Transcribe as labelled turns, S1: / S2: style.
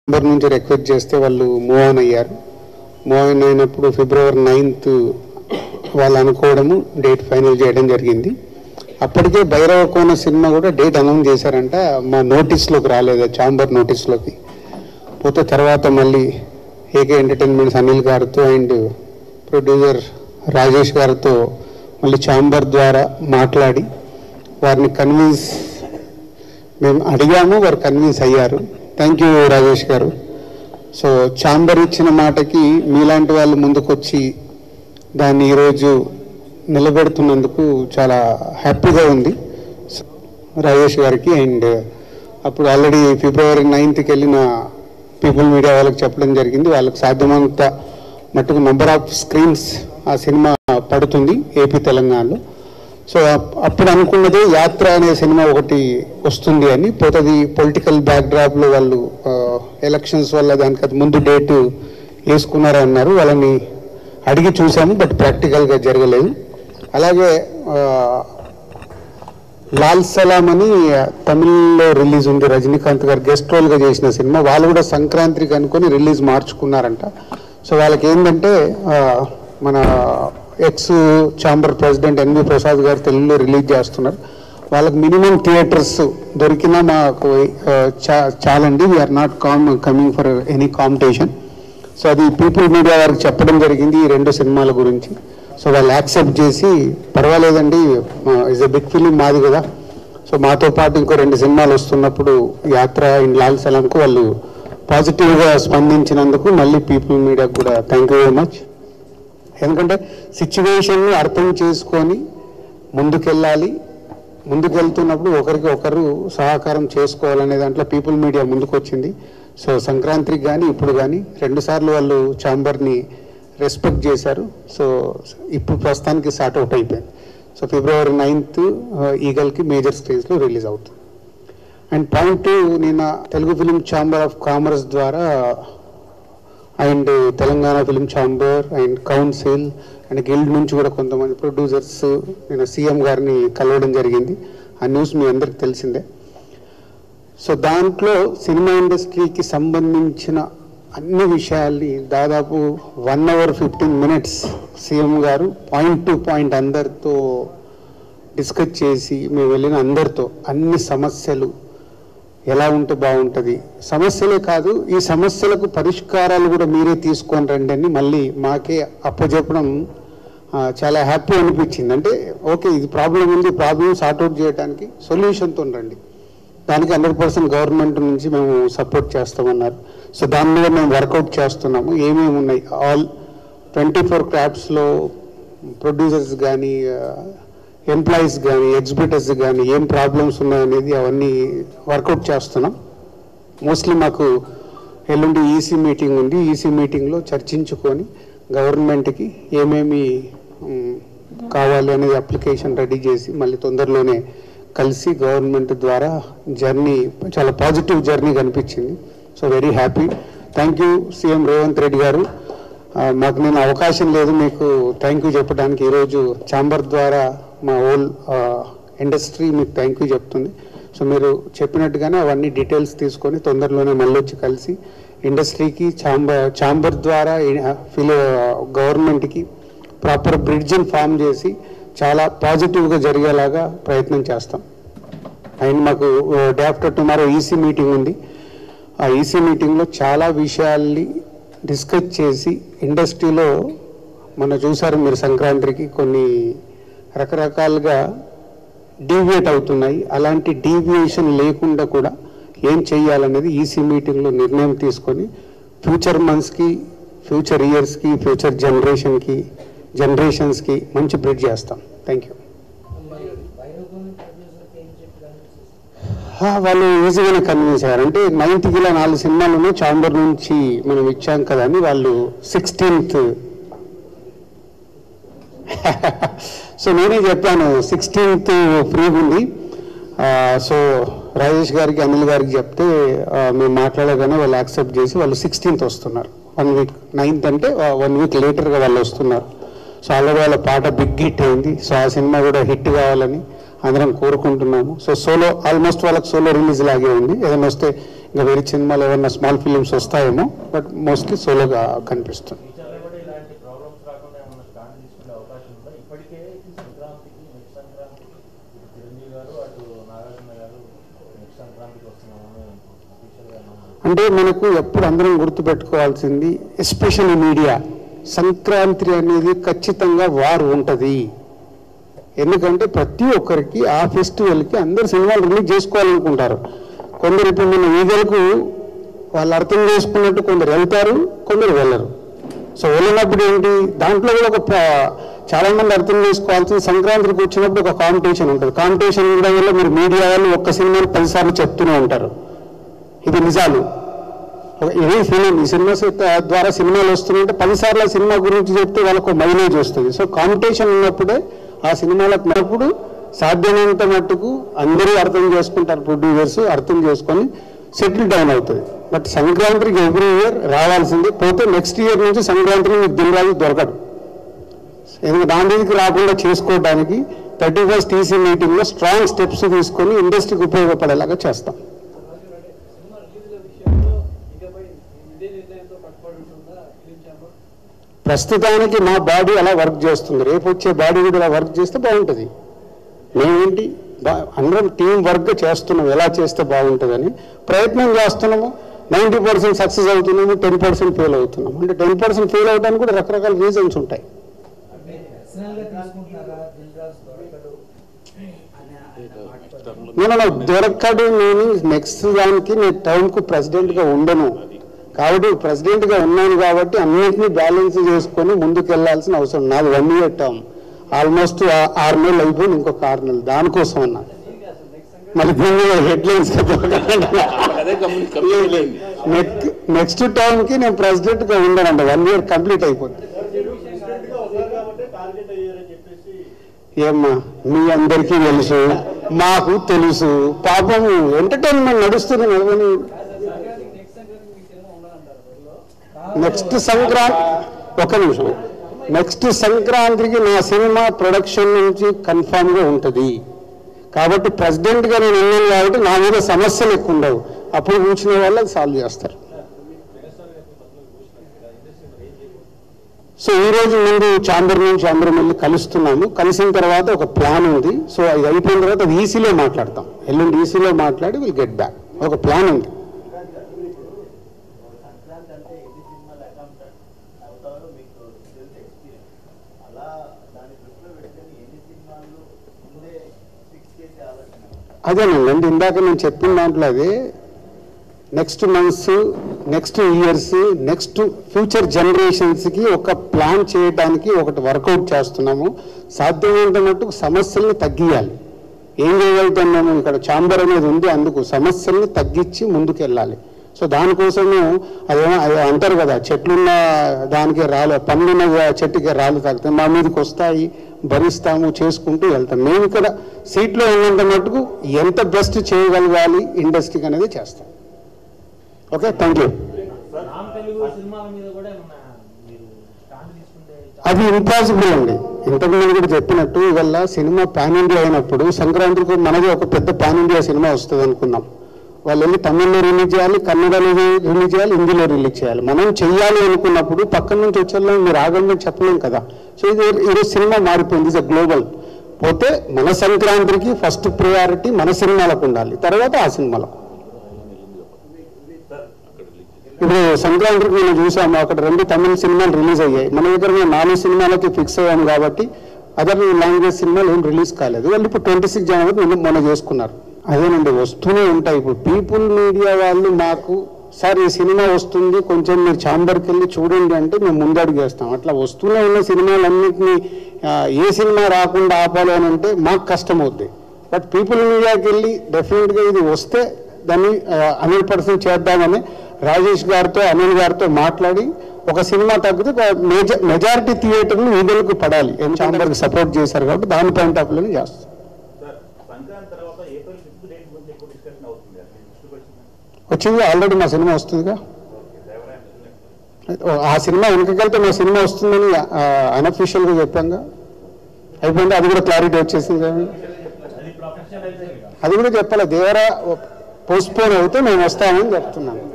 S1: Number నుంచి request చేస్తే వాళ్ళు మూవ్ ఆన్ అయ్యారు. మూవ్ ఆన్ అయినప్పుడు February 9th వాళ్ళు అనుకోవడము డేట్ ఫైనల్ చేయడం జరిగింది. అప్పటికే భైరవ కోన సినిమా కూడా డేట్ అనౌన్స్ చేశారంట. మా నోటీస్లోకి రాలేదు, ఛాంబర్ నోటీస్లోకి పోతే తర్వాత మళ్ళీ ఏకే ఎంటర్టైన్మెంట్స్ అనిల్ గారితో అండ్ ప్రొడ్యూసర్ రాజేష్ గారితో మళ్ళీ ఛాంబర్ ద్వారా మాట్లాడి వారిని కన్విన్స్ మేము అడిగాము, వారు కన్విన్స్ అయ్యారు. థ్యాంక్ యూ రాజేష్ గారు. సో ఛాంబర్ ఇచ్చిన మాటకి మీలాంటి వాళ్ళు ముందుకొచ్చి దాన్ని ఈరోజు నిలబెడుతున్నందుకు చాలా హ్యాపీగా ఉంది రాజేష్ గారికి. అండ్ అప్పుడు ఆల్రెడీ February 9th వెళ్ళిన పీపుల్ మీడియా వాళ్ళకి చెప్పడం జరిగింది, వాళ్ళకి సాధ్యమైనంత మట్టుకు నెంబర్ ఆఫ్ స్క్రీన్స్ ఆ సినిమా పడుతుంది ఏపీ తెలంగాణలో. సో అప్పుడు అనుకున్నది యాత్ర అనే సినిమా ఒకటి వస్తుంది అని, పోతుంది పొలిటికల్ బ్యాక్డ్రాప్లో వాళ్ళు ఎలక్షన్స్ వల్ల దానికి అది ముందు డేటు వేసుకున్నారు అన్నారు. వాళ్ళని అడిగి చూసాము, బట్ ప్రాక్టికల్గా జరగలేదు. అలాగే లాల్ సలాం అని తమిళ్లో రిలీజ్ ఉంది, రజనీకాంత్ గారు గెస్ట్ రోల్గా చేసిన సినిమా. వాళ్ళు కూడా సంక్రాంతికి అనుకొని రిలీజ్ మార్చుకున్నారంట. సో వాళ్ళకి ఏంటంటే మన ex chamber president N V Prasad గారు తెలుగులో రిలీజ్ చేస్తున్నారు. వాళ్ళకి మినిమం థియేటర్స్ దొరికినా మాకు చాలండి, we're not coming for any competition. So అది పీపుల్ మీడియా వారికి చెప్పడం జరిగింది ఈ రెండు సినిమాల గురించి. సో వాళ్ళు యాక్సెప్ట్ చేసి పర్వాలేదండి, ఇస్ ఎ బిగ్ ఫిలిం మాది కదా, సో మాతో పాటు ఇంకో 2 సినిమాలు వస్తున్నప్పుడు యాత్ర అండ్ లాల్ సలాంకు వాళ్ళు పాజిటివ్గా స్పందించినందుకు మళ్ళీ పీపుల్ మీడియాకు కూడా థ్యాంక్ యూ వెరీ మచ్. ఎందుకంటే సిచ్యువేషన్ని అర్థం చేసుకొని ముందుకెళ్ళాలి, ముందుకెళ్తున్నప్పుడు ఒకరికి ఒకరు సహకారం చేసుకోవాలనే దాంట్లో పీపుల్ మీడియా ముందుకు వచ్చింది. సో సంక్రాంతికి కానీ ఇప్పుడు కానీ 2 సార్లు వాళ్ళు ఛాంబర్ని రెస్పెక్ట్ చేశారు. సో ఇప్పుడు ప్రస్తుతానికి స్టార్ట్ అవుట్ అయిపోయింది. సో February 9th ఈగల్కి మేజర్ స్టేజ్లో రిలీజ్ అవుతుంది. అండ్ పాయింట్ 2, నిన్న Telugu film chamber of commerce ద్వారా and Telangana film chamber and council and guild నుంచి కూడా కొంతమంది ప్రొడ్యూసర్స్ నేను సీఎం గారిని కలవడం జరిగింది. ఆ న్యూస్ మీ అందరికి తెలిసిందే. సో దాంట్లో సినిమా ఇండస్ట్రీకి సంబంధించిన అన్ని విషయాల్ని దాదాపు 1 hour 15 minutes సీఎం గారు పాయింట్ టు పాయింట్ అందరితో డిస్కస్ చేసి మేము వెళ్ళిన అందరితో అన్ని సమస్యలు ఎలా ఉంటే బాగుంటుంది, సమస్యలే కాదు ఈ సమస్యలకు పరిష్కారాలు కూడా మీరే తీసుకొని రండి అని మళ్ళీ మాకే అప్పచెప్పడం చాలా హ్యాపీ అనిపించింది. అంటే ఓకే ఇది ప్రాబ్లం ఉంది, ప్రాబ్లం సార్ట్అవుట్ చేయడానికి సొల్యూషన్తో రండి, దానికి 100% గవర్నమెంట్ నుంచి మేము సపోర్ట్ చేస్తామన్నారు. సో దాని మీద మేము వర్కౌట్ చేస్తున్నాము. ఏమేమి ఉన్నాయి, ఆల్ 24 క్రాఫ్ట్స్లో ప్రొడ్యూసర్స్ కానీ ఎంప్లాయీస్ కానీ ఎగ్జిబిటర్స్ కానీ ఏం ప్రాబ్లమ్స్ ఉన్నాయనేది అవన్నీ వర్కౌట్ చేస్తున్నాం. మోస్ట్లీ మాకు ఎల్లుండి ఈసీ మీటింగ్ ఉంది, ఈసీ మీటింగ్లో చర్చించుకొని గవర్నమెంట్కి ఏమేమి కావాలి అనేది అప్లికేషన్ రెడీ చేసి మళ్ళీ తొందరలోనే కలిసి గవర్నమెంట్ ద్వారా జర్నీ చాలా పాజిటివ్ జర్నీ కనిపించింది. So very happy. Thank you CM Revanth Reddy గారు. మాకు నేను అవకాశం లేదు మీకు థ్యాంక్ యూ చెప్పడానికి. ఈరోజు ఛాంబర్ ద్వారా మా హోల్ ఇండస్ట్రీ మీకు థ్యాంక్ యూ చెప్తుంది. సో మీరు చెప్పినట్టుగానే అవన్నీ డీటెయిల్స్ తీసుకొని తొందరలోనే మళ్ళీ వచ్చి కలిసి ఇండస్ట్రీకి ఛాంబర్ ద్వారా గవర్నమెంట్కి ప్రాపర్ బ్రిడ్జ్ని ఫామ్ చేసి చాలా పాజిటివ్గా జరిగేలాగా ప్రయత్నం చేస్తాం. అండ్ మాకు day after tomorrow EC meeting ఉంది. ఆ ఈసీ మీటింగ్లో చాలా విషయాల్ని డిస్కస్ చేసి ఇండస్ట్రీలో మొన్న చూసారు మీరు సంక్రాంతికి కొన్ని రకరకాలుగా డీవియేట్ అవుతున్నాయి, అలాంటి డీవియేషన్ లేకుండా కూడా ఏం చేయాలనేది ఈసీ మీటింగ్లో నిర్ణయం తీసుకొని ఫ్యూచర్ మంత్స్కి, ఫ్యూచర్ ఇయర్స్కి, ఫ్యూచర్ జనరేషన్స్కి మంచి బ్రిడ్జ్ చేస్తాం. Thank you. వాళ్ళు ఈజీగానే కన్విన్స్ అయ్యారు. అంటే 9th ఇలా 4 సినిమాలను ఛాంబర్ నుంచి మనం ఇచ్చాం కదా అని వాళ్ళు 16th సో నేనే చెప్పాను 16th ఫ్రీ ఉంది. సో రాజేష్ గారికి అనిల్ గారికి చెప్తే మేము మాట్లాడగానే వాళ్ళు యాక్సెప్ట్ చేసి వాళ్ళు 16th వస్తున్నారు. 1 week 9th అంటే 1 week లేటర్గా వాళ్ళు వస్తున్నారు. సో ఆల్రెడీ వాళ్ళ పాట బిగ్ హిట్ అయింది. సో ఆ సినిమా కూడా హిట్ కావాలని అందరం కోరుకుంటున్నాము. సో సోలో ఆల్మోస్ట్ వాళ్ళకి సోలో రిలీజ్ లాగే ఉంది. ఏదైనా వస్తే ఇంకా వేరే సినిమాలు ఏమన్నా స్మాల్ ఫిలిమ్స్ వస్తాయేమో, బట్ మోస్ట్లీ సోలోగా కనిపిస్తుంది. అంటే మనకు ఎప్పుడు అందరం గుర్తుపెట్టుకోవాల్సింది, ఎస్పెషల్లీ మీడియా, సంక్రాంతి అనేది ఖచ్చితంగా వార్ ఉంటుంది. ఎందుకంటే ప్రతి ఒక్కరికి ఆ ఫెస్టివల్కి అందరు సినిమాలు రిలీజ్ చేసుకోవాలనుకుంటారు. కొందరు ఇప్పుడు మన ఈగలకు వాళ్ళు అర్థం చేసుకున్నట్టు కొందరు వెళ్తారు, కొందరు వెళ్ళరు. సో వెళ్ళినప్పుడు ఏంటి, దాంట్లో కూడా ఒక చాలామంది అర్థం చేసుకోవాల్సింది, సంక్రాంతికి వచ్చినప్పుడు ఒక కాంపిటీషన్ ఉంటుంది. కాంపిటీషన్ ఉండడం వల్ల మీరు మీడియా వాళ్ళు ఒక్క సినిమాని 10 సార్లు చెప్తూనే ఉంటారు. ఇది నిజాలు. ఏ ఫిలిం, ఈ సినిమా ద్వారా సినిమాలు వస్తున్నాయంటే 10 సార్లు ఆ సినిమా గురించి చెప్తే వాళ్ళకు మైలేజ్ వస్తుంది. సో కాంపిటీషన్ ఉన్నప్పుడే ఆ సినిమాలకు ఉన్నప్పుడు సాధ్యమైనంత మట్టుకు అందరూ అర్థం చేసుకుంటారు, ప్రొడ్యూసర్స్ అర్థం చేసుకొని సెటిల్ డౌన్ అవుతుంది. బట్ సంక్రాంతికి ఎవ్రీ ఇయర్ రావాల్సింది, పోతే నెక్స్ట్ ఇయర్ నుంచి సంక్రాంతికి మీకు దిల్రాజు దొరకడు. ఎందుకంటే దాని మీదకి రాకుండా చేసుకోవడానికి 31st EC మీటింగ్లో స్ట్రాంగ్ స్టెప్స్ తీసుకొని ఇండస్ట్రీకి ఉపయోగపడేలాగా చేస్తాం. ప్రస్తుతానికి మా బాడీ అలా వర్క్ చేస్తుంది, రేపు వచ్చే బాడీ కూడా అలా వర్క్ చేస్తే బాగుంటుంది. మేమేంటి అందరం టీం వర్క్ చేస్తున్నాం, ఎలా చేస్తే బాగుంటుందని ప్రయత్నం చేస్తున్నాము. 90% సక్సెస్ అవుతున్నాము, 10% ఫెయిల్ అవుతున్నాము. అంటే 10% ఫెయిల్ అవడానికి కూడా రకరకాల రీజన్స్ ఉంటాయి. నేను దొరకడు, నేను నెక్స్ట్ దానికి నేను టర్మ్కు ప్రెసిడెంట్గా ఉండను కాబట్టి, ప్రెసిడెంట్గా ఉన్నాను కాబట్టి అన్నింటినీ బ్యాలెన్స్ చేసుకొని ముందుకు వెళ్లాల్సిన అవసరం. నాది 1 year టర్మ్, ఆల్మోస్ట్ 6 నెలలు అయిపోయింది, ఇంకొక 6 నెలలు దానికోసం అన్నా. మరి హెడ్లైన్స్ నెక్స్ట్ టర్మ్కి నేను ప్రెసిడెంట్గా ఉండనండి. 1 year కంప్లీట్ అయిపోతుంది. ఏమ్మా మీ అందరికీ తెలుసు, మాకు తెలుసు, పాపం ఎంటర్టైన్మెంట్ నడుస్తుంది. నెక్స్ట్ సంక్రాంతి, ఒక నిమిషం, నెక్స్ట్ సంక్రాంతికి నా సినిమా ప్రొడక్షన్ నుంచి కన్ఫామ్గా ఉంటుంది. కాబట్టి ప్రెసిడెంట్గా నేను ఉన్నాను కాబట్టి నా మీద సమస్యలు ఎక్కువ ఉండవు. అప్పుడు కూర్చునే వాళ్ళు అది సాల్వ్ చేస్తారు. సో ఈరోజు ముందు ఛాంబర్ నుంచి అందరం వెళ్ళి కలుస్తున్నాము. కలిసిన తర్వాత ఒక ప్లాన్ ఉంది. సో అది అయిపోయిన తర్వాత అది ఈసీలో మాట్లాడతాం. ఎల్లుండి ఈసీలో మాట్లాడి విల్ గెట్ బ్యాక్. ఒక ప్లాన్ ఉంది. అదేనండి, ఇందాక నేను చెప్పిన దాంట్లో అదే, next months, next years, next future జనరేషన్స్కి ఒక ప్లాన్ చేయడానికి ఒకటి వర్కౌట్ చేస్తున్నాము. సాధ్యమైనంత మట్టుకు సమస్యల్ని తగ్గియాలి. ఏం చేయగలుగుతున్నాము, ఇక్కడ ఛాంబర్ అనేది ఉంది, అందుకు సమస్యల్ని తగ్గించి ముందుకు వెళ్ళాలి. సో దానికోసము అదేమో అంటారు కదా, చెట్లున్న దానికే రాలు, పండ్లున్న చెట్టుకే రాళ్ళు తాగుతాయి, మా మీదకి వస్తాయి, భరిస్తాము, చేసుకుంటూ వెళ్తాం. మేము ఇక్కడ సీట్లో ఉన్నంత మటుకు ఎంత బెస్ట్ చేయగలగాలి ఇండస్ట్రీకి అనేది చేస్తాం. Okay, thank you. అది ఇంపాసిబుల్ అండి. ఇంతకుముందు కూడా చెప్పినట్టు ఇవాళ సినిమా పాన్ ఇండియా అయినప్పుడు సంక్రాంతికి మనది ఒక పెద్ద పాన్ ఇండియా సినిమా వస్తుంది అనుకుందాం. వాళ్ళు వెళ్ళి తమిళ్లో రిలీజ్ చేయాలి, కన్నడలో రిలీజ్ చేయాలి, హిందీలో రిలీజ్ చేయాలి. మనం చెయ్యాలి అనుకున్నప్పుడు పక్కన నుంచి వచ్చేలా మీరు ఆగండి చెప్పలేం కదా. సో ఇది ఈరోజు సినిమా మారిపోయింది, ఇది గ్లోబల్. పోతే మన సంక్రాంతికి ఫస్ట్ ప్రయారిటీ మన సినిమాలకు ఉండాలి, తర్వాత ఆ సినిమాలకు. ఇప్పుడు సంక్రాంతికి మనం చూసాము, అక్కడ 2 తమిళ సినిమాలు రిలీజ్ అయ్యాయి. మన దగ్గర 4 సినిమాలకి ఫిక్స్ అయ్యాము కాబట్టి అదర్ లాంగ్వేజ్ సినిమాలు ఏం రిలీజ్ కాలేదు. వాళ్ళు ఇప్పుడు 26 జనవరి మొన్న చేసుకున్నారు. అదేనండి, వస్తూనే ఉంటాయి. ఇప్పుడు పీపుల్ మీడియా వాళ్ళు మాకు సార్ ఈ సినిమా వస్తుంది, కొంచెం మీరు ఛాంబర్కి వెళ్ళి చూడండి అంటే మేము ముందడుగు వేస్తాం. అట్లా వస్తూనే ఉన్న సినిమాలన్నింటినీ ఏ సినిమా రాకుండా ఆపాలి అని అంటే మాకు కష్టం అవుద్ది. బట్ పీపుల్ మీడియాకి వెళ్ళి డెఫినెట్గా ఇది వస్తే దాన్ని 100% చేద్దామని రాజేష్ గారితో, అనిల్ గారితో మాట్లాడి ఒక సినిమా తగ్గితే మెజారిటీ థియేటర్లు వీళ్ళకి పడాలి. ఛాంబర్కి సపోర్ట్ చేశారు కాబట్టి దాని పాయింట్ ఆఫ్ వ్యూలోనే చేస్తాం. వచ్చింది ఆల్రెడీ, మా సినిమా వస్తుందిగా. ఆ సినిమా వెనకకెళ్తే మా సినిమా వస్తుందని అన్అఫీషియల్గా చెప్పాంగా, అయిపోయింది. అది కూడా క్లారిటీ వచ్చేసింది. అది కూడా చెప్పాలి. దేవరా పోస్ట్పోన్ అయితే మేము వస్తామని చెప్తున్నాను.